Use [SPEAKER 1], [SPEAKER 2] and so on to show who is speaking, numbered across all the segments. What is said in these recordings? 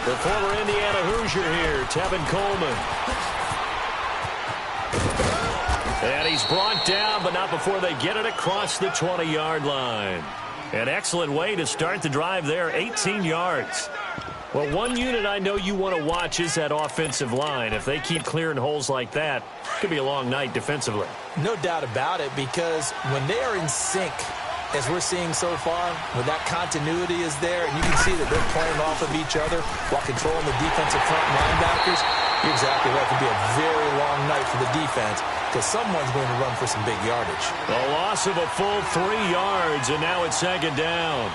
[SPEAKER 1] The former Indiana Hoosier here, Tevin Coleman. And he's brought down, but not before they get it across the 20-yard line. An excellent way to start the drive there, 18 yards. Well, one unit I know you want to watch is that offensive line. If they keep clearing holes like that, it could be a long night defensively.
[SPEAKER 2] No doubt about it, because when they are in sync, as we're seeing so far, when that continuity is there, and you can see that they're playing off of each other while controlling the defensive front linebackers, you're exactly right. It could be a very long night for the defense because someone's going to run for some big yardage.
[SPEAKER 1] A loss of a full 3 yards, and now it's second down.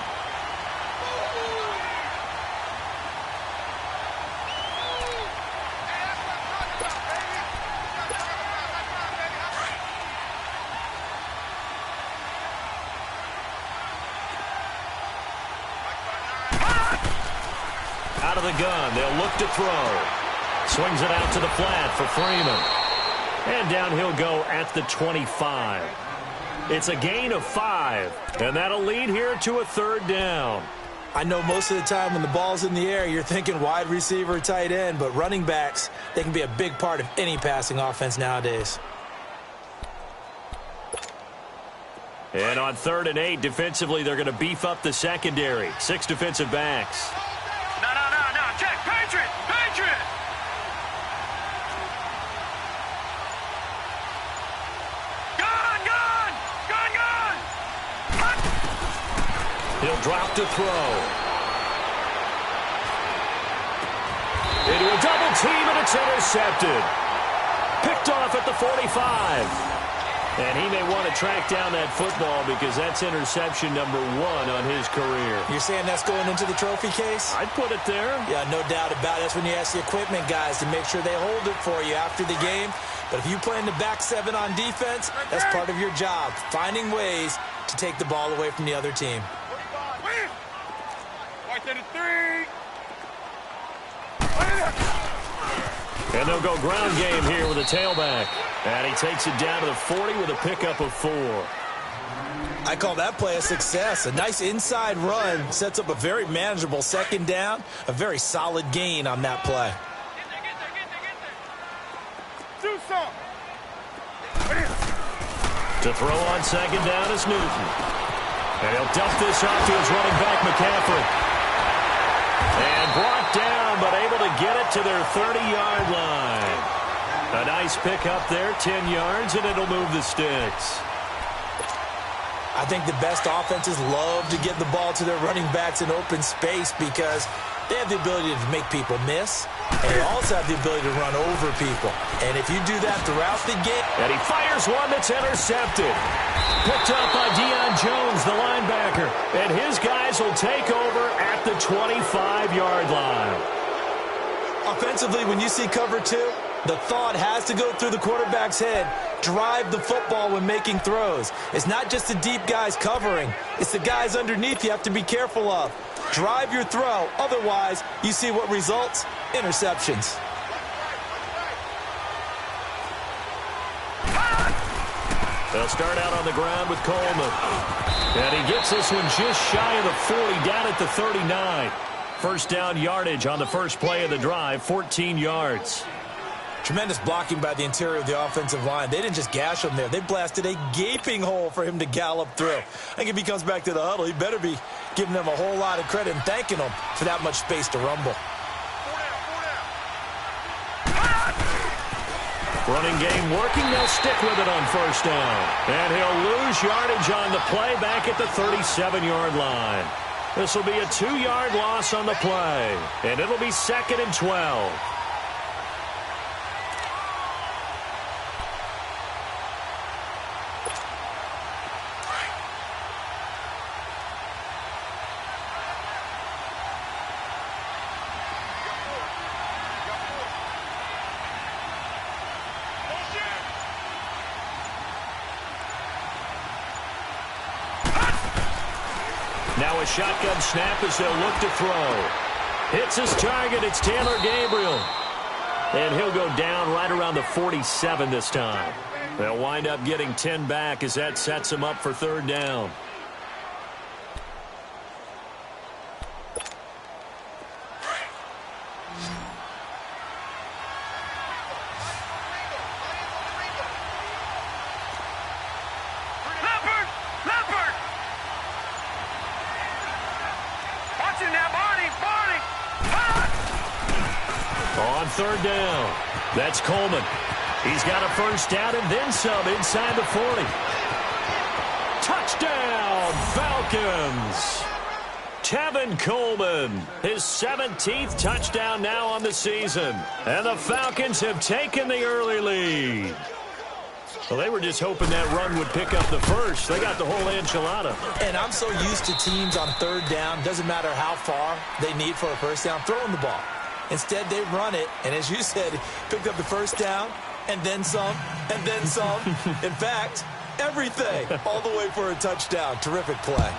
[SPEAKER 1] Out of the gun, they'll look to throw. Swings it out to the flat for Freeman. And down he'll go at the 25. It's a gain of 5, and that'll lead here to a third down.
[SPEAKER 2] I know most of the time when the ball's in the air, you're thinking wide receiver, tight end, but running backs, they can be a big part of any passing offense nowadays.
[SPEAKER 1] And on 3rd and 8, defensively, they're going to beef up the secondary. 6 defensive backs.
[SPEAKER 3] No. Check. Patriot. Gun.
[SPEAKER 1] He'll drop to throw. Into a double team, and it's intercepted. Picked off at the 45. And he may want to track down that football because that's interception number 1 on his career.
[SPEAKER 2] You're saying that's going into the trophy case?
[SPEAKER 1] I'd put it there.
[SPEAKER 2] Yeah, no doubt about it. That's when you ask the equipment guys to make sure they hold it for you after the game. But if you play in the back 7 on defense, that's part of your job, finding ways to take the ball away from the other team.
[SPEAKER 1] And they'll go ground game here with a tailback. And he takes it down to the 40 with a pickup of 4.
[SPEAKER 2] I call that play a success. A nice inside run sets up a very manageable second down. A very solid gain on that play.
[SPEAKER 3] Do some.
[SPEAKER 1] To throw on second down is Newton. And he'll dump this off to his running back, McCaffrey. And brought down, but able to get it to their 30-yard line. A nice pickup there, 10 yards, and it'll move the sticks.
[SPEAKER 2] I think the best offenses love to get the ball to their running backs in open space because they have the ability to make people miss, and they also have the ability to run over people. And if you do that throughout the game...
[SPEAKER 1] And he fires one that's intercepted. Picked up by Deion Jones, the linebacker. And his guys will take over at the 25-yard line.
[SPEAKER 2] Offensively, when you see cover 2, the thought has to go through the quarterback's head. Drive the football when making throws. It's not just the deep guys covering. It's the guys underneath you have to be careful of. Drive your throw. Otherwise, you see what results? Interceptions.
[SPEAKER 1] They'll start out on the ground with Coleman. And he gets this one just shy of the 40, down at the 39. First down yardage on the first play of the drive, 14 yards.
[SPEAKER 2] Tremendous blocking by the interior of the offensive line. They didn't just gash him there. They blasted a gaping hole for him to gallop through. I think if he comes back to the huddle, he better be giving them a whole lot of credit and thanking them for that much space to rumble.
[SPEAKER 1] Running game working. They'll stick with it on first down. And he'll lose yardage on the play back at the 37-yard line. This will be a 2-yard loss on the play. And it'll be 2nd and 12. Now a shotgun snap as they'll look to throw. Hits his target. It's Taylor Gabriel. And he'll go down right around the 47 this time. They'll wind up getting 10 back as that sets him up for third down. third down. That's Coleman. He's got a first down and then some inside the 40. Touchdown, Falcons. Tevin Coleman, his 17th touchdown now on the season. And the Falcons have taken the early lead. Well, they were just hoping that run would pick up the first. They got the whole enchilada.
[SPEAKER 2] And I'm so used to teams on third down, doesn't matter how far they need for a first down, throwing the ball. Instead, they run it, and as you said, picked up the first down, and then some, and then some. In fact, everything, all the way for a touchdown. Terrific play.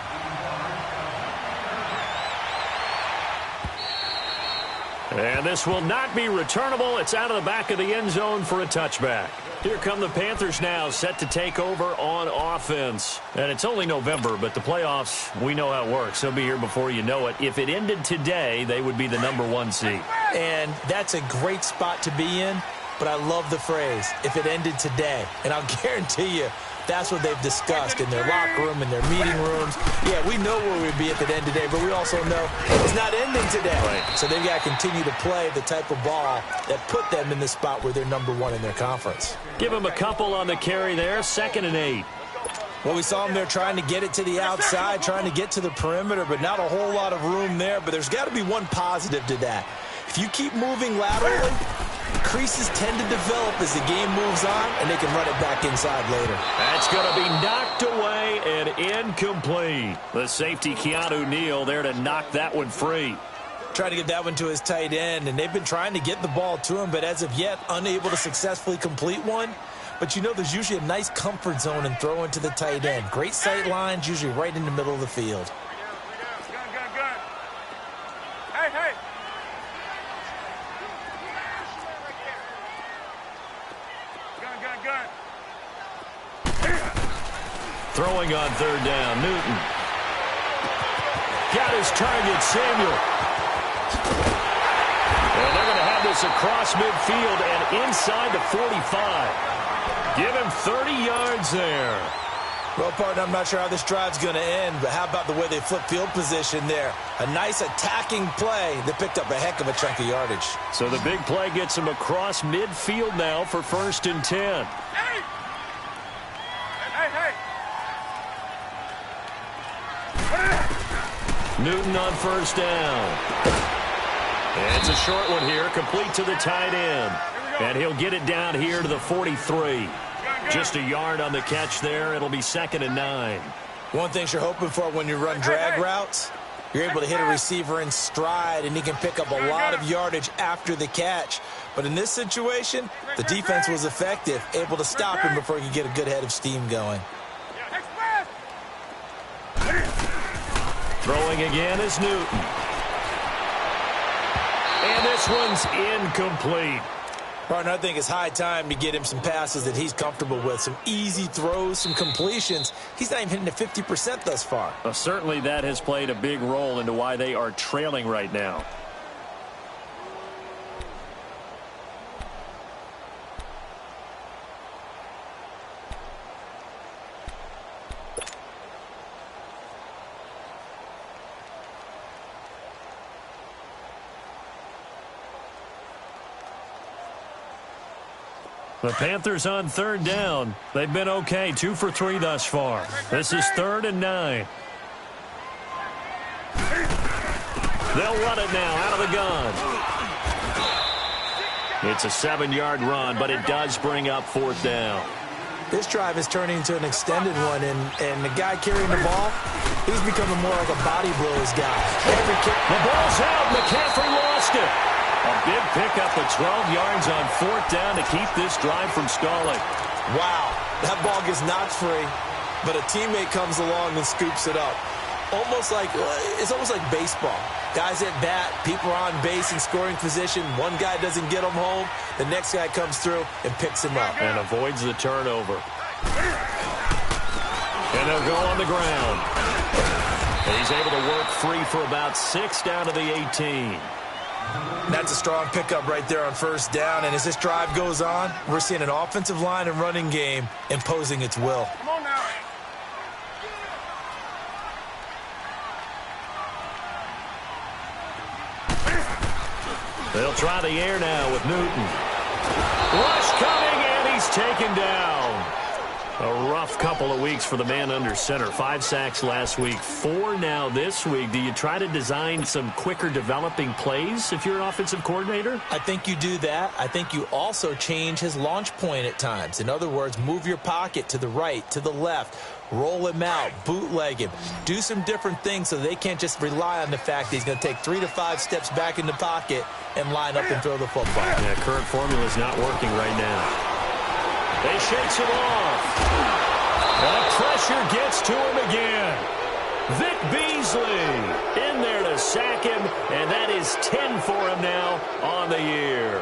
[SPEAKER 1] And this will not be returnable. It's out of the back of the end zone for a touchback. Here come the Panthers now, set to take over on offense. And it's only November, but the playoffs, we know how it works. They'll be here before you know it. If it ended today, they would be the #1 seed.
[SPEAKER 2] And that's a great spot to be in, but I love the phrase, if it ended today. And I'll guarantee you, that's what they've discussed in their locker room, in their meeting rooms. Yeah, we know where we'd be at the end today, but we also know it's not ending today.
[SPEAKER 1] Right.
[SPEAKER 2] So they've got to continue to play the type of ball that put them in the spot where they're #1 in their conference.
[SPEAKER 1] Give them a couple on the carry there, 2nd and 8.
[SPEAKER 2] Well, we saw them there trying to get it to the outside, trying to get to the perimeter, but not a whole lot of room there. But there's got to be one positive to that. If you keep moving laterally, creases tend to develop as the game moves on, and they can run it back inside later.
[SPEAKER 1] That's going to be knocked away and incomplete. The safety, Keanu Neal, there to knock that one free.
[SPEAKER 2] Trying to get that one to his tight end, and they've been trying to get the ball to him, but as of yet, unable to successfully complete one. But you know there's usually a nice comfort zone in throwing to the tight end. Great sight lines, usually right in the middle of the field.
[SPEAKER 3] Gun. Hey. Gun.
[SPEAKER 1] Throwing on third down, Newton. Got his target, Samuel. And they're going to have this across midfield and inside the 45. Give him 30 yards there.
[SPEAKER 2] Well, partner, I'm not sure how this drive's going to end, but how about the way they flip field position there? A nice attacking play that picked up a heck of a chunk of yardage.
[SPEAKER 1] So the big play gets him across midfield now for 1st and 10.
[SPEAKER 3] Hey.
[SPEAKER 1] Newton on 1st down. And it's a short one here, complete to the tight end. And he'll get it down here to the 43. Just a yard on the catch there. It'll be 2nd and 9.
[SPEAKER 2] One thing you're hoping for when you run drag routes, you're able to hit a receiver in stride, and he can pick up a lot of yardage after the catch. But in this situation, the defense was effective, able to stop him before he could get a good head of steam going.
[SPEAKER 1] Throwing again is Newton. And this one's incomplete.
[SPEAKER 2] Partner, I think it's high time to get him some passes that he's comfortable with. Some easy throws, some completions. He's not even hitting the 50% thus far.
[SPEAKER 1] Well, certainly that has played a big role into why they are trailing right now. The Panthers on 3rd down. They've been okay, 2 for 3 thus far. This is 3rd and 9. They'll run it now out of the gun. It's a 7-yard run, but it does bring up 4th down.
[SPEAKER 2] This drive is turning into an extended one, and the guy carrying the ball, he's becoming more like a body blows guy.
[SPEAKER 1] The ball's out. McCaffrey lost it. A big pickup of 12 yards on 4th down to keep this drive from stalling.
[SPEAKER 2] Wow, that ball gets knocked free, but a teammate comes along and scoops it up. It's almost like baseball. Guys at bat, people are on base in scoring position. One guy doesn't get him home. The next guy comes through and picks him up.
[SPEAKER 1] And avoids the turnover. And they'll go on the ground. And he's able to work free for about 6 down to the 18.
[SPEAKER 2] That's a strong pickup right there on 1st down. And as this drive goes on, we're seeing an offensive line and running game imposing its will.
[SPEAKER 3] Come on now.
[SPEAKER 1] They'll try the air now with Newton. Rush coming, and he's taken down. A rough couple of weeks for the man under center. 5 sacks last week, 4 now this week. Do you try to design some quicker developing plays if you're an offensive coordinator?
[SPEAKER 2] I think you do that. I think you also change his launch point at times. In other words, move your pocket to the right, to the left, roll him out, bootleg him. Do some different things so they can't just rely on the fact that he's going to take 3 to 5 steps back in the pocket and line up and throw the football.
[SPEAKER 1] Yeah, current formula is not working right now. They shakes him off. The pressure gets to him again. Vic Beasley in there to sack him, and that is 10 for him now on the year.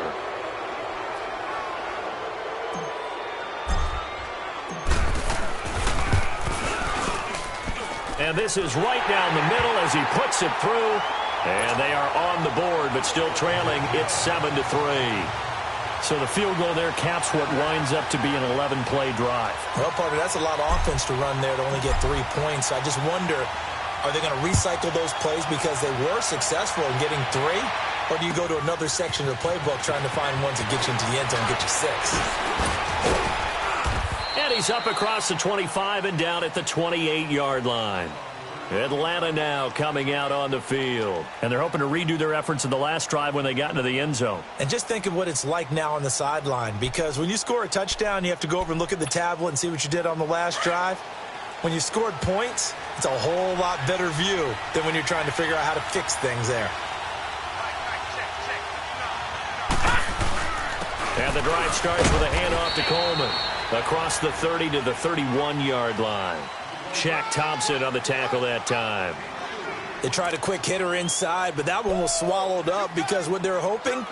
[SPEAKER 1] And this is right down the middle as he puts it through. And they are on the board, but still trailing. It's 7-3. So the field goal there caps what winds up to be an 11-play drive.
[SPEAKER 2] Well, partner, that's a lot of offense to run there to only get 3 points. I just wonder, are they going to recycle those plays because they were successful in getting 3? Or do you go to another section of the playbook trying to find ones that get you into the end zone and get you 6?
[SPEAKER 1] And he's up across the 25 and down at the 28-yard line. Atlanta now coming out on the field. And they're hoping to redo their efforts in the last drive when they got into the end zone.
[SPEAKER 2] And just think of what it's like now on the sideline, because when you score a touchdown, you have to go over and look at the tablet and see what you did on the last drive. When you scored points, it's a whole lot better view than when you're trying to figure out how to fix things there.
[SPEAKER 1] And the drive starts with a handoff to Coleman across the 30 to the 31-yard line. Shaq Thompson on the tackle that time.
[SPEAKER 2] They tried a quick hitter inside, but that one was swallowed up because what they're hoping,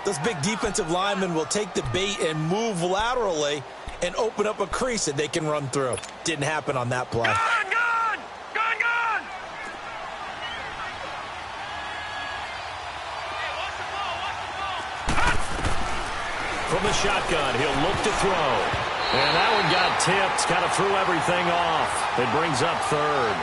[SPEAKER 2] those big defensive linemen will take the bait and move laterally and open up a crease that they can run through. Didn't happen on that play.
[SPEAKER 3] Gun!
[SPEAKER 1] From the shotgun, he'll look to throw. And that one got tipped, kind of threw everything off. It brings up 3rd.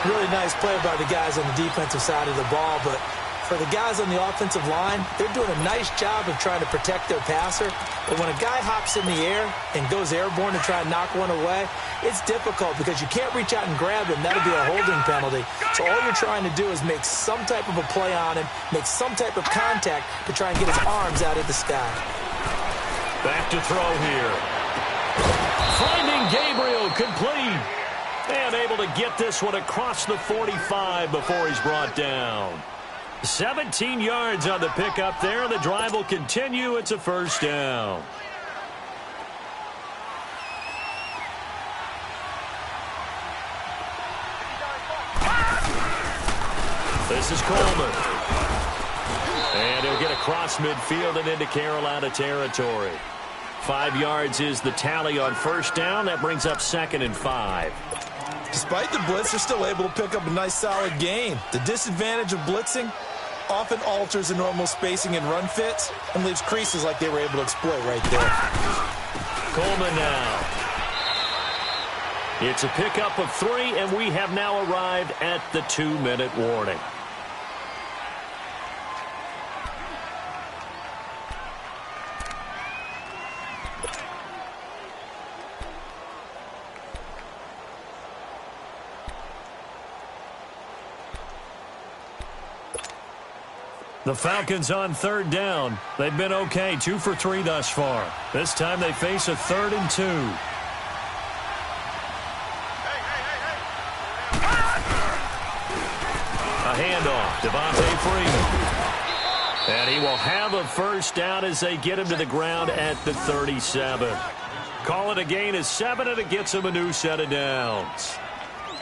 [SPEAKER 2] Really nice play by the guys on the defensive side of the ball, but for the guys on the offensive line, they're doing a nice job of trying to protect their passer. But when a guy hops in the air and goes airborne to try and knock one away, it's difficult because you can't reach out and grab him. That'll be a holding penalty. So all you're trying to do is make some type of a play on him, make some type of contact to try and get his arms out of the sky.
[SPEAKER 1] Back to throw here. Finding Gabriel complete. And able to get this one across the 45 before he's brought down. 17 yards on the pickup there. The drive will continue. It's a first down. This is Coleman. And he'll get across midfield and into Carolina territory. 5 yards is the tally on first down. That brings up 2nd and 5.
[SPEAKER 2] Despite the blitz, they're still able to pick up a nice, solid gain. The disadvantage of blitzing often alters the normal spacing and run fits and leaves creases like they were able to exploit right there.
[SPEAKER 1] Coleman now. It's a pickup of 3, and we have now arrived at the 2-minute warning. The Falcons on 3rd down. They've been okay, 2 for 3 thus far. This time they face a 3rd and 2. A handoff, Devontae Freeman. And he will have a first down as they get him to the ground at the 37. Call it a gain of 7, and it gets him a new set of downs.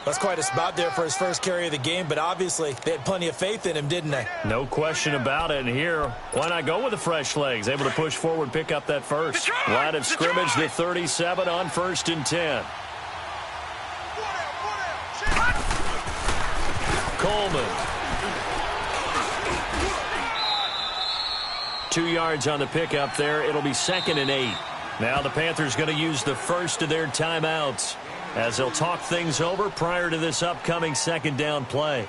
[SPEAKER 2] That's quite a spot there for his first carry of the game, but obviously they had plenty of faith in him, didn't they?
[SPEAKER 1] No question about it. And here, why not go with the fresh legs? Able to push forward, pick up that first. Line of scrimmage, the 37 on 1st and 10. Coleman. 2 yards on the pickup there. It'll be 2nd and 8. Now the Panthers going to use the first of their timeouts as they'll talk things over prior to this upcoming 2nd down play.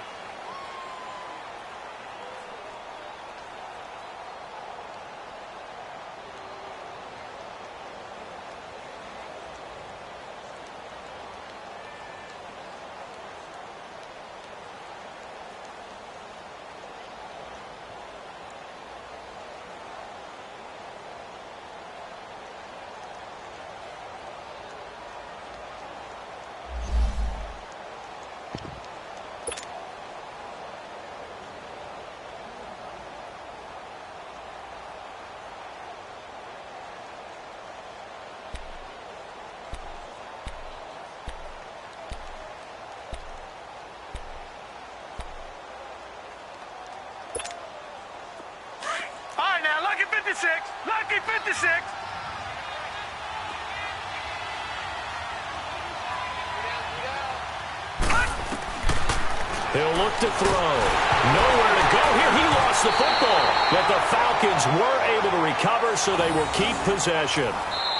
[SPEAKER 3] to 6.
[SPEAKER 1] He'll look to throw. Nowhere to go here. He lost the football. But the Falcons were able to recover, so they will keep possession.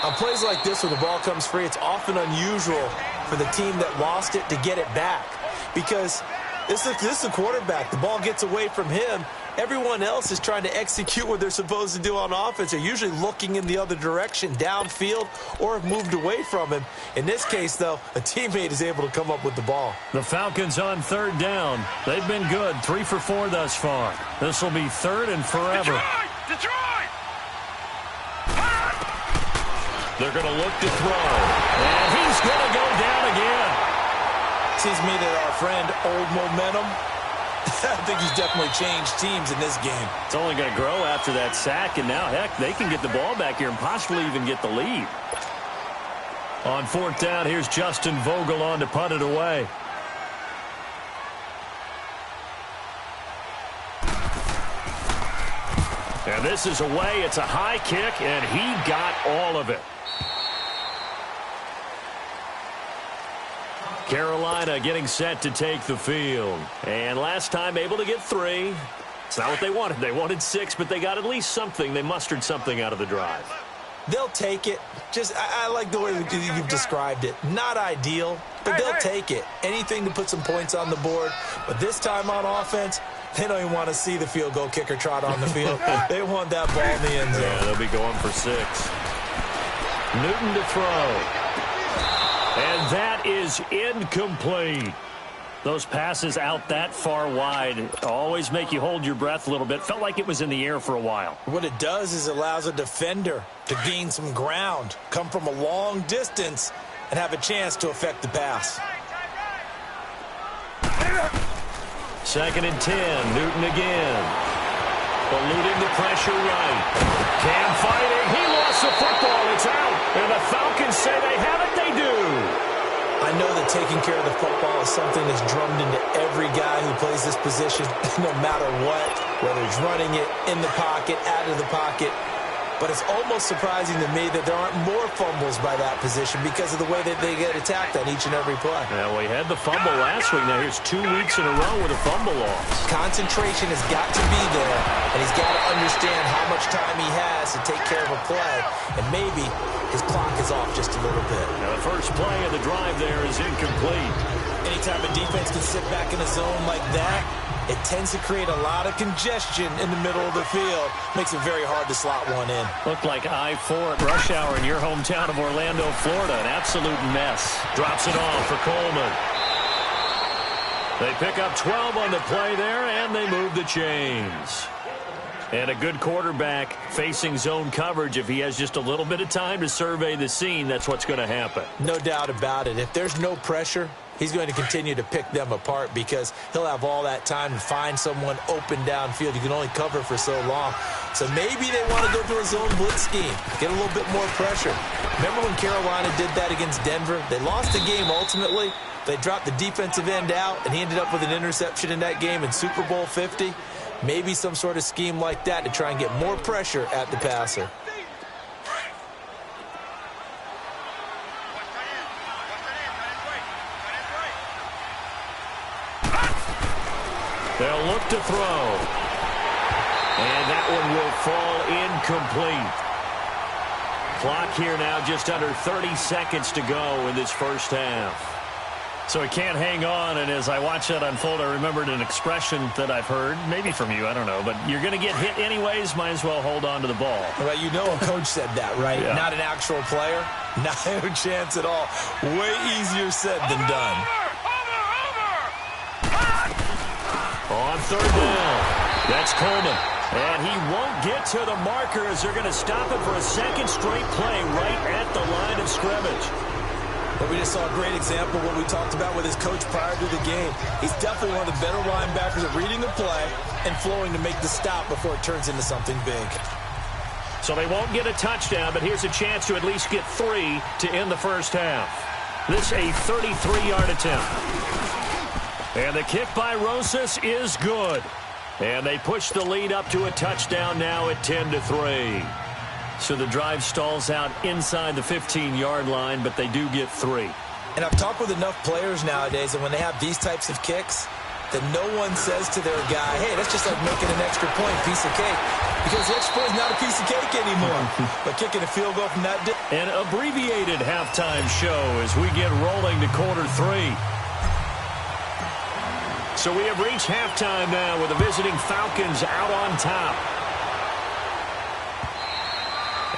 [SPEAKER 2] On plays like this where the ball comes free, it's often unusual for the team that lost it to get it back. Because this is the quarterback. The ball gets away from him. Everyone else is trying to execute what they're supposed to do on offense. They're usually looking in the other direction, downfield, or have moved away from him. In this case, though, a teammate is able to come up with the ball.
[SPEAKER 1] The Falcons on third down. They've been good, 3 for 4 thus far. This will be third and forever.
[SPEAKER 3] Detroit!
[SPEAKER 1] They're going to look to throw. And he's going to go down again.
[SPEAKER 2] Seems to me that our friend, Old Momentum, I think he's definitely changed teams in this game.
[SPEAKER 1] It's only going to grow after that sack, and now, heck, they can get the ball back here and possibly even get the lead. On fourth down, here's Justin Vogel on to punt it away. And this is away. It's a high kick, and he got all of it. Carolina getting set to take the field. And last time able to get 3. It's not what they wanted. They wanted 6, but they got at least something. They mustered something out of the drive.
[SPEAKER 2] They'll take it. I like the way you've described it. Not ideal, but they'll take it. Anything to put some points on the board. But this time on offense, they don't even want to see the field goal kicker trot on the field. They want that ball in the end zone.
[SPEAKER 1] Yeah, they'll be going for 6. Newton to throw. And that is incomplete. Those passes out that far wide always make you hold your breath a little bit. Felt like it was in the air for a while.
[SPEAKER 2] What it does is it allows a defender to gain some ground, come from a long distance, and have a chance to affect the pass.
[SPEAKER 1] 2nd and 10. Newton again. Eluding the pressure right. Cam fighting. He lost the football. It's out. And the Falcons say they have it. They do.
[SPEAKER 2] I know that taking care of the football is something that's drummed into every guy who plays this position, no matter what, whether he's running it, in the pocket, out of the pocket. But it's almost surprising to me that there aren't more fumbles by that position because of the way that they get attacked on each and every play.
[SPEAKER 1] Yeah, well, he had the fumble last week. Now here's 2 weeks in a row with a fumble loss.
[SPEAKER 2] Concentration has got to be there, and he's got to understand how much time he has to take care of a play, and maybe his clock is off just a little bit.
[SPEAKER 1] Now the first play of the drive there is incomplete.
[SPEAKER 2] Anytime a defense can sit back in a zone like that, it tends to create a lot of congestion in the middle of the field. Makes it very hard to slot one in.
[SPEAKER 1] Looked like I-4 at rush hour in your hometown of Orlando, Florida. An absolute mess. Drops it off for Coleman. They pick up 12 on the play there, and they move the chains. And a good quarterback facing zone coverage. If he has just a little bit of time to survey the scene, that's what's going to happen.
[SPEAKER 2] No doubt about it. If there's no pressure, he's going to continue to pick them apart because he'll have all that time to find someone open downfield. You can only cover for so long. So maybe they want to go to a zone blitz scheme, get a little bit more pressure. Remember when Carolina did that against Denver? They lost the game ultimately. They dropped the defensive end out, and he ended up with an interception in that game in Super Bowl 50. Maybe some sort of scheme like that to try and get more pressure at the passer.
[SPEAKER 1] They'll look to throw. And that one will fall incomplete. Clock here now just under 30 seconds to go in this first half. So he can't hang on, and as I watch that unfold, I remembered an expression that I've heard, maybe from you, I don't know, but you're going to get hit anyways, might as well hold on to the ball.
[SPEAKER 2] Well, you know a coach said that, right?
[SPEAKER 1] Yeah.
[SPEAKER 2] Not an actual player. Not a chance at all. Way easier said than done.
[SPEAKER 1] On third down, that's Coleman. And he won't get to the marker as they're going to stop him for a second straight play right at the line of scrimmage.
[SPEAKER 2] But we just saw a great example of what we talked about with his coach prior to the game. He's definitely one of the better linebackers at reading the play and flowing to make the stop before it turns into something big.
[SPEAKER 1] So they won't get a touchdown, but here's a chance to at least get 3 to end the first half. This a 33-yard attempt. And the kick by Rosas is good. And they push the lead up to a touchdown now at 10-3. So the drive stalls out inside the 15-yard line, but they do get 3.
[SPEAKER 2] And I've talked with enough players nowadays, and when they have these types of kicks, that no one says to their guy, hey, that's just like making an extra point, piece of cake. Because the extra point is not a piece of cake anymore. But kicking a field goal from that...
[SPEAKER 1] An abbreviated halftime show as we get rolling to quarter 3. So we have reached halftime now with the visiting Falcons out on top.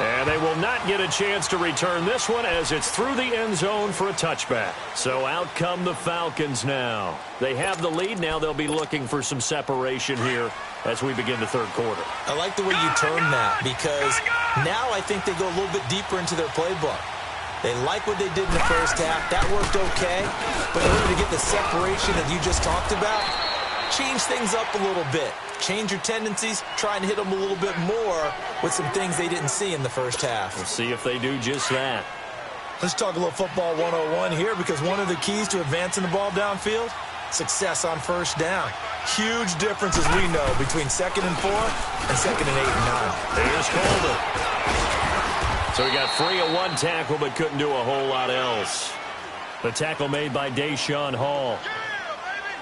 [SPEAKER 1] And they will not get a chance to return this one as it's through the end zone for a touchback. So out come the Falcons now. They have the lead. Now they'll be looking for some separation here as we begin the third quarter.
[SPEAKER 2] I like the way you term that because now I think they go a little bit deeper into their playbook. They like what they did in the first half. That worked okay. But in order to get the separation that you just talked about, change things up a little bit. Change your tendencies, try and hit them a little bit more with some things they didn't see in the first half.
[SPEAKER 1] We'll see if they do just that.
[SPEAKER 2] Let's talk a little football 101 here because one of the keys to advancing the ball downfield, success on first down. Huge difference, as we know, between 2nd and 4 and 2nd and 8 and 9.
[SPEAKER 1] Here's Calder. So he got free of one tackle but couldn't do a whole lot else. The tackle made by Deshaun Hall.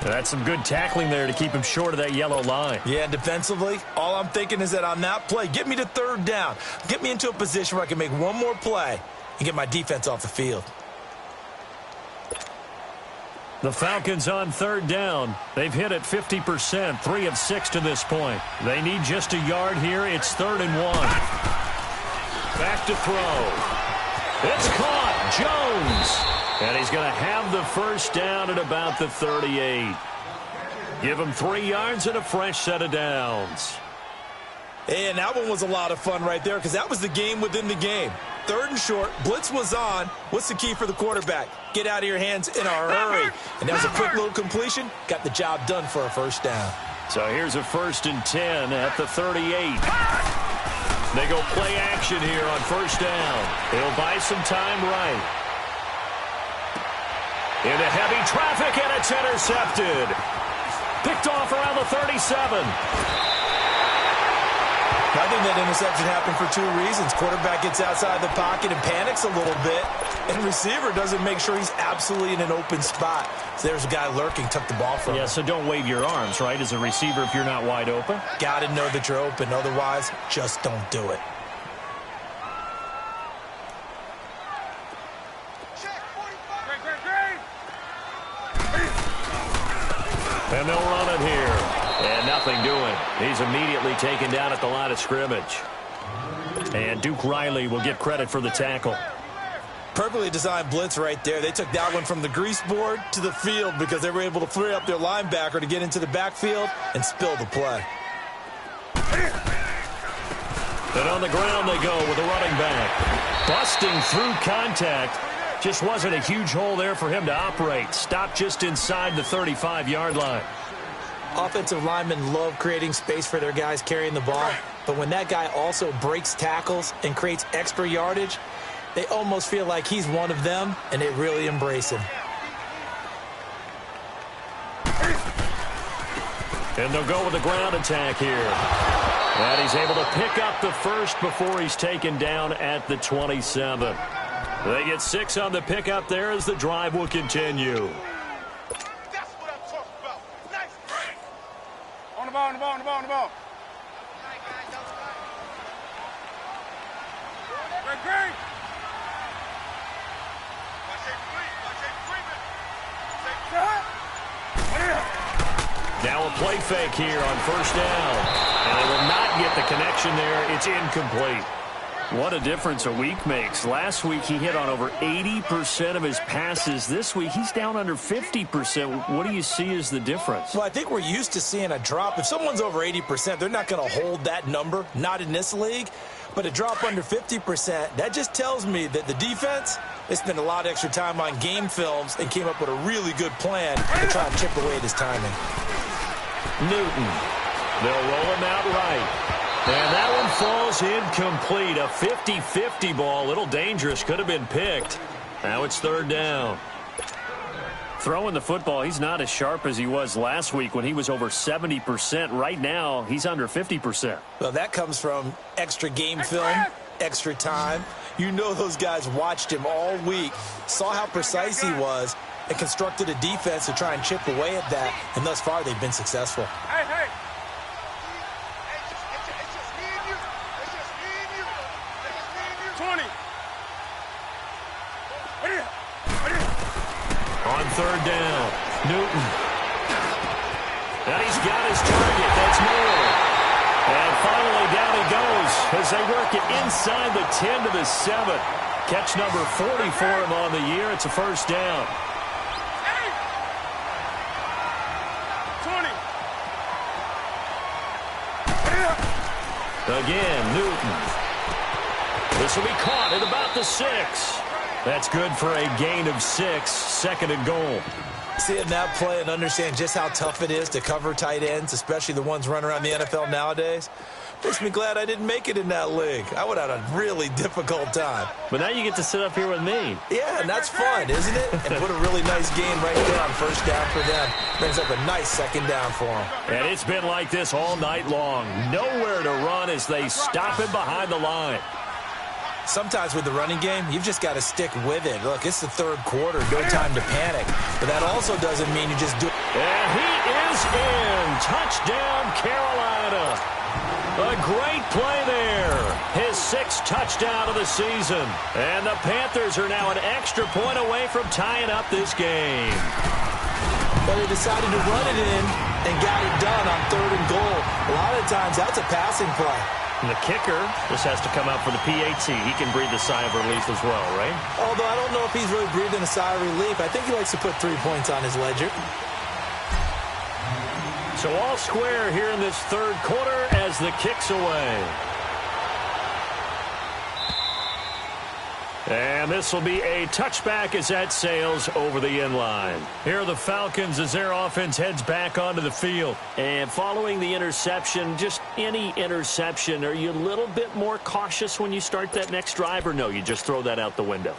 [SPEAKER 1] That's some good tackling there to keep him short of that yellow line.
[SPEAKER 2] Yeah, defensively, all I'm thinking is that on that play, get me to 3rd down. Get me into a position where I can make one more play and get my defense off the field.
[SPEAKER 1] The Falcons on 3rd down. They've hit it 50%, 3 of 6 to this point. They need just a yard here. It's 3rd and 1. Back to throw. It's caught. Jones. And he's going to have the first down at about the 38. Give him 3 yards and a fresh set of downs.
[SPEAKER 2] And that one was a lot of fun right there because that was the game within the game. 3rd and short, blitz was on. What's the key for the quarterback? Get out of your hands in a hurry. And that was a quick little completion. Got the job done for a first down.
[SPEAKER 1] So here's a 1st and 10 at the 38. They go play action here on first down. He'll buy some time right. Into heavy traffic, and it's intercepted. Picked off around the 37.
[SPEAKER 2] I think that interception happened for 2 reasons. Quarterback gets outside the pocket and panics a little bit, and receiver doesn't make sure he's absolutely in an open spot. So there's a guy lurking, took the ball from him.
[SPEAKER 1] Yeah, so don't wave your arms, right, as a receiver if you're not wide open.
[SPEAKER 2] Got to know that you're open. Otherwise, just don't do it.
[SPEAKER 1] And they'll run it here. And nothing doing. He's immediately taken down at the line of scrimmage. And Duke Riley will get credit for the tackle.
[SPEAKER 2] Perfectly designed blitz right there. They took that one from the grease board to the field because they were able to free up their linebacker to get into the backfield and spill the play.
[SPEAKER 1] And on the ground they go with a running back. Busting through contact. Just wasn't a huge hole there for him to operate. Stopped just inside the 35-yard line.
[SPEAKER 2] Offensive linemen love creating space for their guys carrying the ball, but when that guy also breaks tackles and creates extra yardage, they almost feel like he's one of them, and they really embrace him.
[SPEAKER 1] And they'll go with the ground attack here. And he's able to pick up the first before he's taken down at the 27. They get 6 on the pickup there as the drive will continue.
[SPEAKER 3] That's what I'm talking about. Nice break. On the ball, on the ball, on the ball, on the ball. Great, great.
[SPEAKER 1] Now a play fake here on first down. And they will not get the connection there. It's incomplete. What a difference a week makes. Last week he hit on over 80% of his passes. This week he's down under 50%. What do you see as the difference?
[SPEAKER 2] Well, I think we're used to seeing a drop. If someone's over 80%, they're not going to hold that number, not in this league. But a drop under 50%, that just tells me that the defense, they spent a lot of extra time on game films and came up with a really good plan to try and chip away at his timing.
[SPEAKER 1] Newton. They'll roll him out right. And that one falls incomplete. A 50-50 ball. A little dangerous. Could have been picked. Now it's third down. Throwing the football, he's not as sharp as he was last week when he was over 70%. Right now, he's under 50%.
[SPEAKER 2] Well, that comes from extra game film extra time. You know those guys watched him all week, saw how precise he was, and constructed a defense to try and chip away at that, and thus far they've been successful.
[SPEAKER 3] Hey, hey. It's just me and you. It's just me and you. It's just me and you. 20.
[SPEAKER 1] On third down, Newton. And he's got his target. That's more. And finally down he goes as they work it inside the 10 to the 7. Catch number 40 for him on the year. It's a first down.
[SPEAKER 3] 20.
[SPEAKER 1] Again, Newton. This will be caught at about the 6. That's good for a gain of 6, second and goal.
[SPEAKER 2] Seeing that play and understand just how tough it is to cover tight ends, especially the ones running around the NFL nowadays, makes me glad I didn't make it in that league. I would have had a really difficult time.
[SPEAKER 1] But now you get to sit up here with me.
[SPEAKER 2] Yeah, and that's fun, isn't it? And put a really nice game right there on first down for them. Brings up a nice second down for them.
[SPEAKER 1] And it's been like this all night long. Nowhere to run as they stop him behind the line.
[SPEAKER 2] Sometimes with the running game, you've just got to stick with it. Look, it's the third quarter, no time to panic. But that also doesn't mean you just do it.
[SPEAKER 1] And he is in. Touchdown, Carolina. A great play there. His 6th touchdown of the season. And the Panthers are now an extra point away from tying up this game.
[SPEAKER 2] But they decided to run it in and got it done on third and goal. A lot of times, that's a passing play.
[SPEAKER 1] And the kicker just has to come out for the PAT. He can breathe a sigh of relief as well, right?
[SPEAKER 2] Although I don't know if he's really breathing a sigh of relief. I think he likes to put 3 points on his ledger.
[SPEAKER 1] So all square here in this third quarter as the kick's away. And this will be a touchback as that sails over the end line. Here are the Falcons as their offense heads back onto the field. And following the interception, just any interception, are you a little bit more cautious when you start that next drive, or no, you just throw that out the window?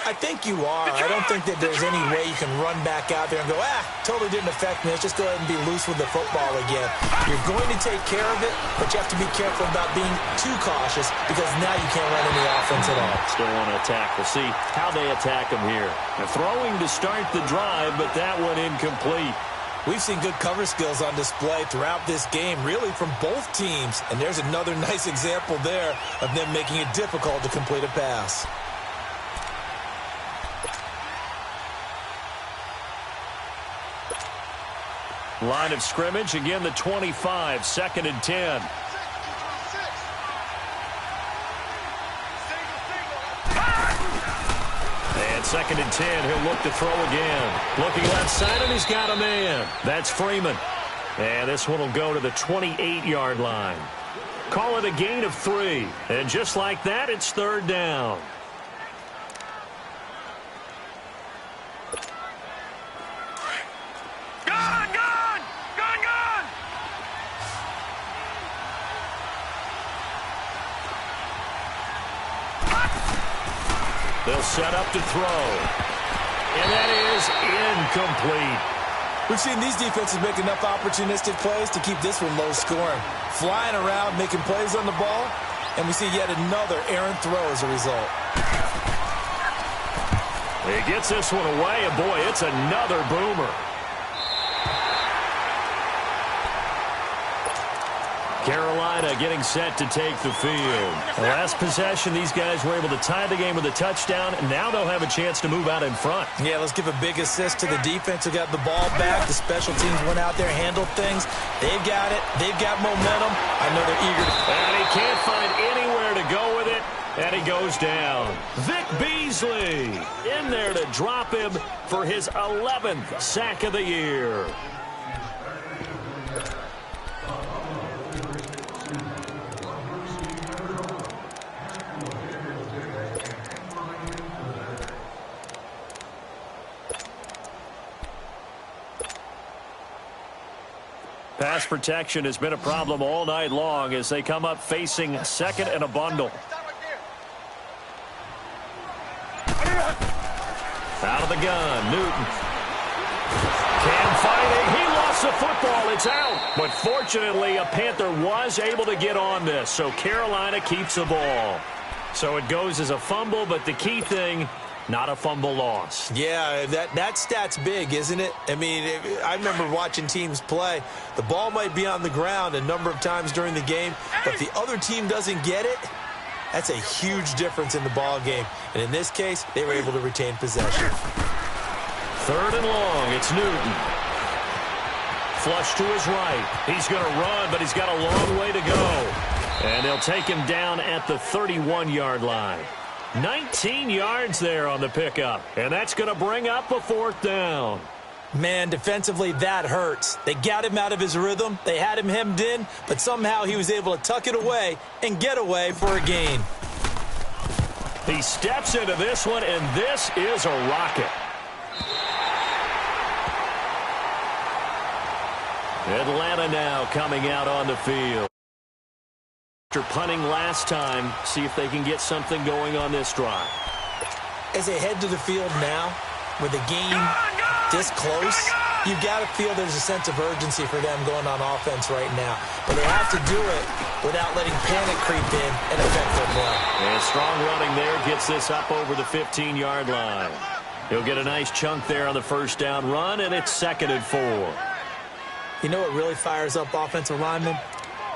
[SPEAKER 2] I think you are. I don't think that there's any way you can run back out there and go, totally didn't affect me. Let's just go ahead and be loose with the football again. You're going to take care of it, but you have to be careful about being too cautious because now you can't run any offense at all.
[SPEAKER 1] Still want to attack. We'll see how they attack them here. They're throwing to start the drive, but that one incomplete.
[SPEAKER 2] We've seen good cover skills on display throughout this game, really from both teams. And there's another nice example there of them making it difficult to complete a pass.
[SPEAKER 1] Line of scrimmage, again the 25, second and 10. And second and 10, he'll look to throw again. Looking left side, and he's got a man. That's Freeman. And this one will go to the 28-yard line. Call it a gain of 3. And just like that, it's third down. They'll set up to throw. And that is incomplete.
[SPEAKER 2] We've seen these defenses make enough opportunistic plays to keep this one low scoring. Flying around, making plays on the ball, and we see yet another errant throw as a result.
[SPEAKER 1] He gets this one away, and boy, it's another boomer. Carolina getting set to take the field. The last possession, these guys were able to tie the game with a touchdown, and now they'll have a chance to move out in front.
[SPEAKER 2] Yeah, let's give a big assist to the defense who got the ball back. The special teams went out there, handled things. They've got it. They've got momentum. I know they're eager.
[SPEAKER 1] And he can't find anywhere to go with it, and he goes down. Vic Beasley in there to drop him for his 11th sack of the year. Pass protection has been a problem all night long as they come up facing second and a bundle. Out of the gun, Newton. Can find it. He lost the football. It's out. But fortunately, a Panther was able to get on this, so Carolina keeps the ball. So it goes as a fumble, but the key thing, not a fumble loss.
[SPEAKER 2] Yeah, that stat's big, isn't it? I mean, I remember watching teams play. The ball might be on the ground a number of times during the game, but if the other team doesn't get it, that's a huge difference in the ball game. And in this case, they were able to retain possession.
[SPEAKER 1] 3rd and long, it's Newton. Flush to his right. He's going to run, but he's got a long way to go. And they'll take him down at the 31-yard line. 19 yards there on the pickup, and that's going to bring up a 4th down.
[SPEAKER 2] Man, defensively, that hurts. They got him out of his rhythm. They had him hemmed in, but somehow he was able to tuck it away and get away for a gain.
[SPEAKER 1] He steps into this one, and this is a rocket. Atlanta now coming out on the field. After punting last time, see if they can get something going on this drive.
[SPEAKER 2] As they head to the field now, with the game this close, you've got to feel there's a sense of urgency for them going on offense right now. But they have to do it without letting panic creep in and affect their play.
[SPEAKER 1] And strong running there gets this up over the 15-yard line. He'll get a nice chunk there on the 1st down run, and it's 2nd and 4.
[SPEAKER 2] You know what really fires up offensive linemen?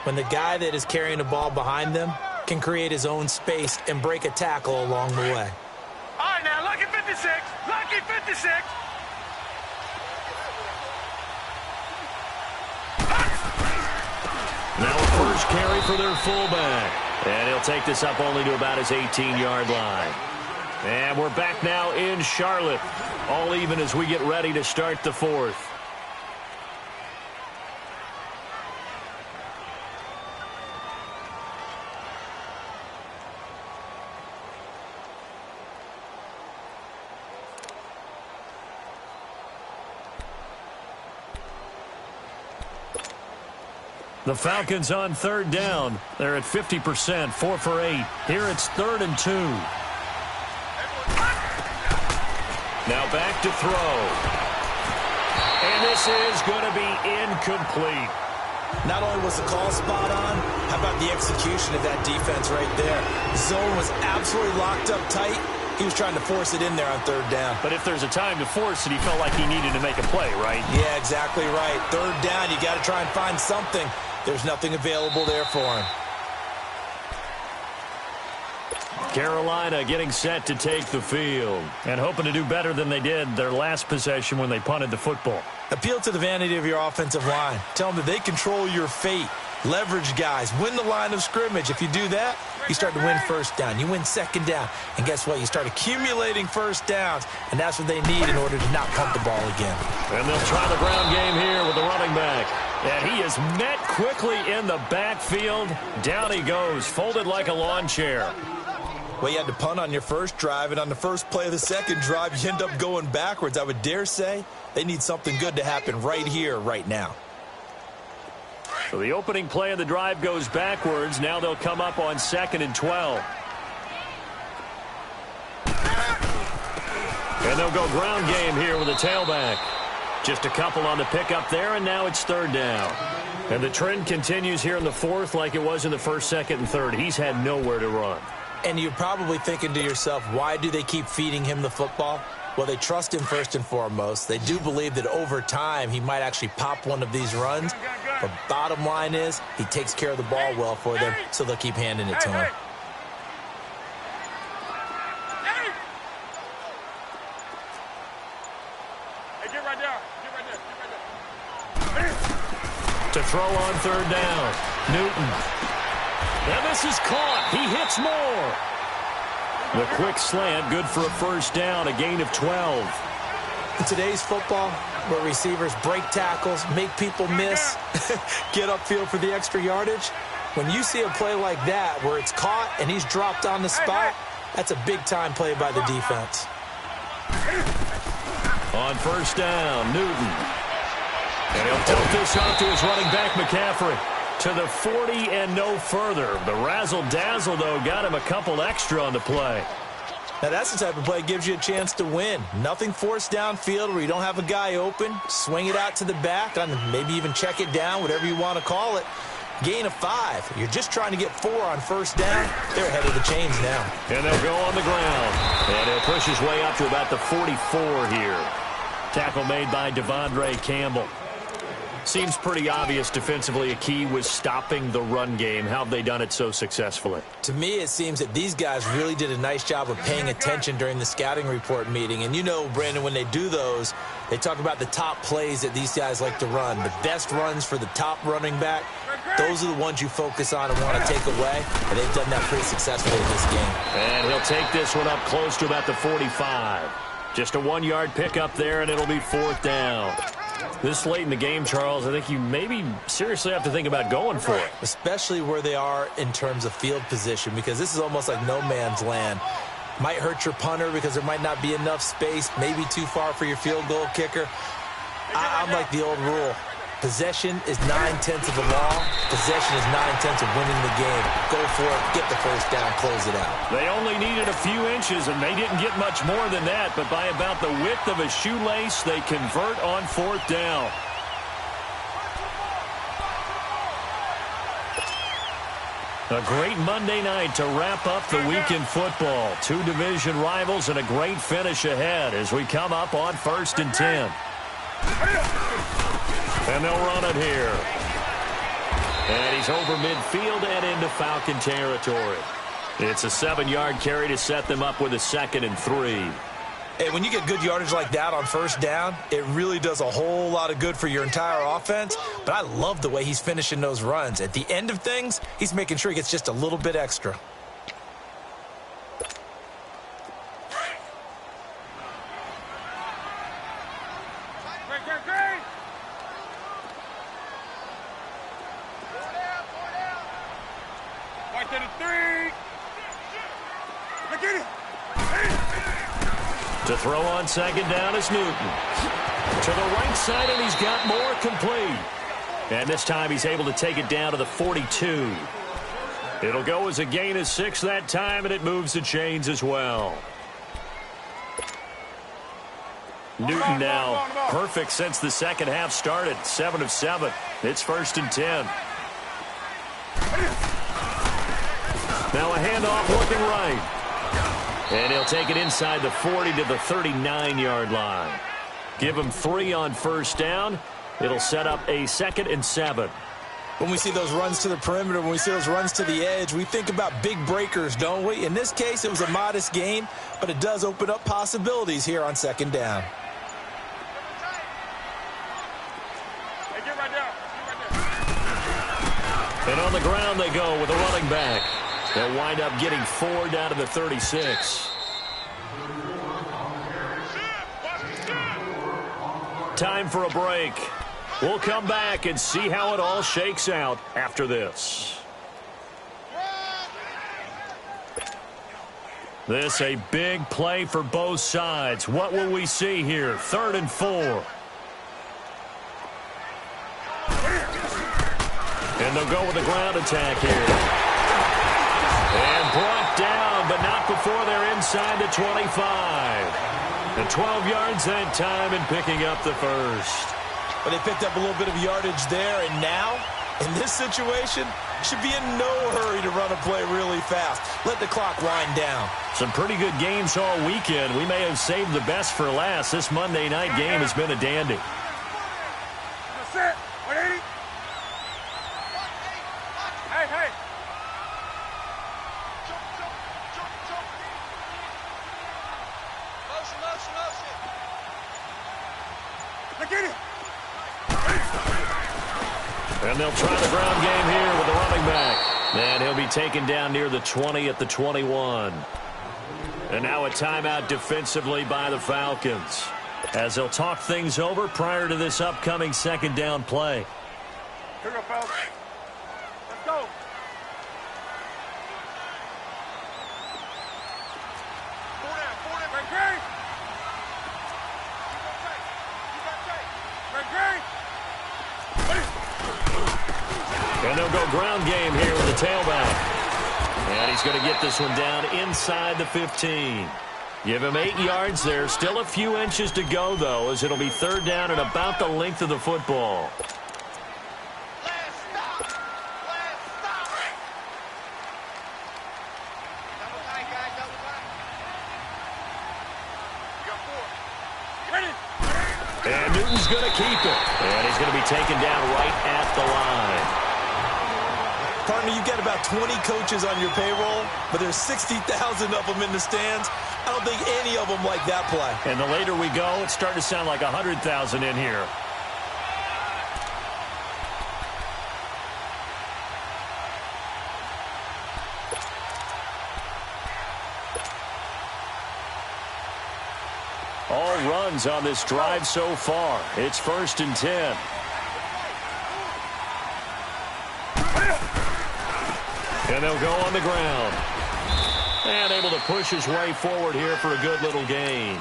[SPEAKER 2] When the guy that is carrying the ball behind them can create his own space and break a tackle along the way.
[SPEAKER 3] All right, now, lucky 56. Lucky 56.
[SPEAKER 1] Now a first carry for their fullback. And he'll take this up only to about his 18-yard line. And we're back now in Charlotte. All even as we get ready to start the 4th. The Falcons on 3rd down. They're at 50%, 4 for 8. Here it's 3rd and 2. Now back to throw. And this is going to be incomplete.
[SPEAKER 2] Not only was the call spot on, how about the execution of that defense right there? Zone was absolutely locked up tight. He was trying to force it in there on 3rd down.
[SPEAKER 1] But if there's a time to force it, he felt like he needed to make a play, right?
[SPEAKER 2] Yeah, exactly right. 3rd down, you got to try and find something. There's nothing available there for him.
[SPEAKER 1] Carolina getting set to take the field and hoping to do better than they did their last possession when they punted the football.
[SPEAKER 2] Appeal to the vanity of your offensive line. Tell them that they control your fate. Leverage guys. Win the line of scrimmage. If you do that, you start to win 1st down. You win 2nd down. And guess what? You start accumulating 1st downs. And that's what they need in order to not punt the ball again.
[SPEAKER 1] And they'll try the ground game here with the running back. And he is met quickly in the backfield. Down he goes, folded like a lawn chair.
[SPEAKER 2] Well, you had to punt on your first drive, and on the first play of the second drive, you end up going backwards. I would dare say they need something good to happen right here, right now.
[SPEAKER 1] So the opening play of the drive goes backwards. Now they'll come up on 2nd and 12. And they'll go ground game here with a tailback. Just a couple on the pickup there, and now it's 3rd down. And the trend continues here in the 4th like it was in the 1st, 2nd, and 3rd. He's had nowhere to run.
[SPEAKER 2] And you're probably thinking to yourself, why do they keep feeding him the football? Well, they trust him first and foremost. They do believe that over time he might actually pop one of these runs. But bottom line is he takes care of the ball well for them, so they'll keep handing it to him.
[SPEAKER 3] Get right there. Get right there. Get right there.
[SPEAKER 1] To throw on 3rd down. Newton. And this is caught. He hits more. The quick slant, good for a 1st down, a gain of 12.
[SPEAKER 2] In today's football, where receivers break tackles, make people miss, get upfield for the extra yardage, when you see a play like that where it's caught and he's dropped on the spot, that's a big-time play by the defense.
[SPEAKER 1] On 1st down, Newton. And he'll tilt this off to his running back, McCaffrey. To the 40 and no further. The razzle-dazzle, though, got him a couple extra on the play.
[SPEAKER 2] Now, that's the type of play that gives you a chance to win. Nothing forced downfield where you don't have a guy open. Swing it out to the back, and maybe even check it down, whatever you want to call it. gain of 5. You're just trying to get 4 on first down. They're ahead of the chains now.
[SPEAKER 1] And they'll go on the ground. And he'll push his way up to about the 44 here. Tackle made by Devondre Campbell. Seems pretty obvious defensively a key was stopping the run game. How have they done it so successfully?
[SPEAKER 2] To me, it seems that these guys really did a nice job of paying attention during the scouting report meeting. And you know, Brandon, when they do those, they talk about the top plays that these guys like to run. The best runs for the top running back, those are the ones you focus on and want to take away. And they've done that pretty successfully in this game.
[SPEAKER 1] And he'll take this one up close to about the 45. Just a 1-yard pickup there, and it'll be 4th down. This late in the game, Charles, I think you maybe seriously have to think about going for it.
[SPEAKER 2] Especially where they are in terms of field position, because this is almost like no man's land. Might hurt your punter because there might not be enough space, maybe too far for your field goal kicker. I'm like the old rule. Possession is 9/10 of the law. Possession is 9/10 of winning the game. Go for it, get the first down, close it out.
[SPEAKER 1] They only needed a few inches, and they didn't get much more than that. But by about the width of a shoelace, they convert on 4th down. A great Monday night to wrap up the week in football. 2 division rivals and a great finish ahead as we come up on 1st and 10. And they'll run it here. And he's over midfield and into Falcon territory. It's a 7-yard carry to set them up with a 2nd and 3.
[SPEAKER 2] Hey, when you get good yardage like that on first down, it really does a whole lot of good for your entire offense. But I love the way he's finishing those runs. At the end of things, he's making sure he gets just a little bit extra.
[SPEAKER 1] To throw on 2nd down is Newton. To the right side, and he's got more complete. And this time he's able to take it down to the 42. It'll go as a gain of 6 that time, and it moves the chains as well. Newton now perfect since the second half started. 7 of 7. It's 1st and 10. Now a handoff looking right. And he'll take it inside the 40 to the 39-yard line. Give him 3 on first down. It'll set up a 2nd and 7.
[SPEAKER 2] When we see those runs to the perimeter, when we see those runs to the edge, we think about big breakers, don't we? In this case, it was a modest gain, but it does open up possibilities here on 2nd down.
[SPEAKER 1] And on the ground they go with a running back. They'll wind up getting 4 down to the 36. Time for a break. We'll come back and see how it all shakes out after this. This a big play for both sides. What will we see here? 3rd and 4. And they'll go with a ground attack here. And brought down, but not before they're inside the 25. And 12 yards that time and picking up the first.
[SPEAKER 2] But they picked up a little bit of yardage there, and now, in this situation, should be in no hurry to run a play really fast. Let the clock wind down.
[SPEAKER 1] Some pretty good games all weekend. We may have saved the best for last. This Monday night game has been a dandy.
[SPEAKER 3] That's it. 180. Hey, hey. Motion. Look at it.
[SPEAKER 1] And they'll try the ground game here with the running back. And he'll be taken down near the 20 at the 21. And now a timeout defensively by the Falcons, as they'll talk things over prior to this upcoming 2nd down play.
[SPEAKER 3] Here we go, fellas. Let's go. Four down. Great.
[SPEAKER 1] And they'll go ground game here with the tailback. And he's going to get this one down inside the 15. Give him 8 yards there. Still a few inches to go, though, as it'll be 3rd down and about the length of the football. And Newton's going to keep it. And he's going to be taken down right at the line.
[SPEAKER 2] Partner, you've got about 20 coaches on your payroll, but there's 60,000 of them in the stands. I don't think any of them like that play.
[SPEAKER 1] And the later we go, it's starting to sound like 100,000 in here. All runs on this drive so far. It's 1st and 10. And they'll go on the ground. And able to push his way forward here for a good little gain.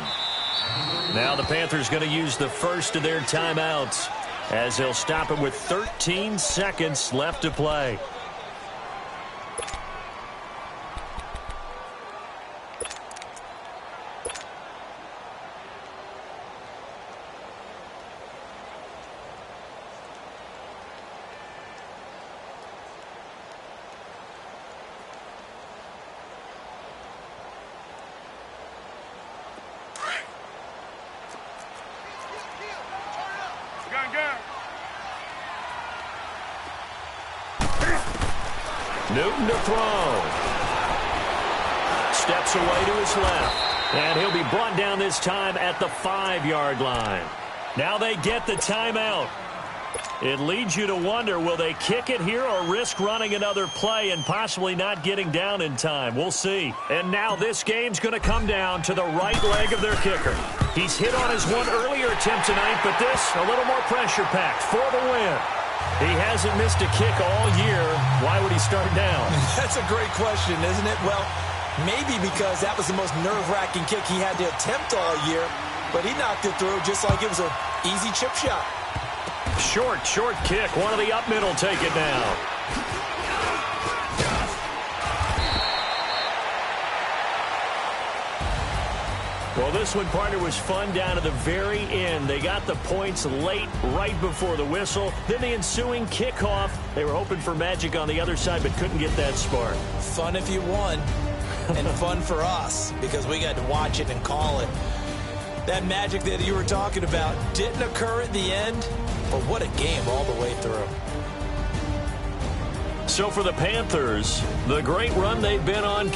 [SPEAKER 1] Now the Panthers going to use the first of their timeouts as they'll stop it with 13 seconds left to play. Newton to throw. Steps away to his left. And he'll be brought down this time at the 5-yard line. Now they get the timeout. It leads you to wonder, will they kick it here or risk running another play and possibly not getting down in time? We'll see. And now this game's going to come down to the right leg of their kicker. He's hit on his one earlier attempt tonight, but this a little more pressure-packed for the win. He hasn't missed a kick all year. Why would he start down?
[SPEAKER 2] That's a great question, isn't it? Well, maybe because that was the most nerve-wracking kick he had to attempt all year, but he knocked it through just like it was an easy chip shot.
[SPEAKER 1] Short kick. One of the up middle take it down. Well, this one, partner, was fun down to the very end. They got the points late, right before the whistle. Then the ensuing kickoff. They were hoping for magic on the other side, but couldn't get that spark.
[SPEAKER 2] Fun if you won, and fun for us, because we got to watch it and call it. That magic that you were talking about didn't occur at the end, but what a game all the way through.
[SPEAKER 1] So for the Panthers, the great run they've been on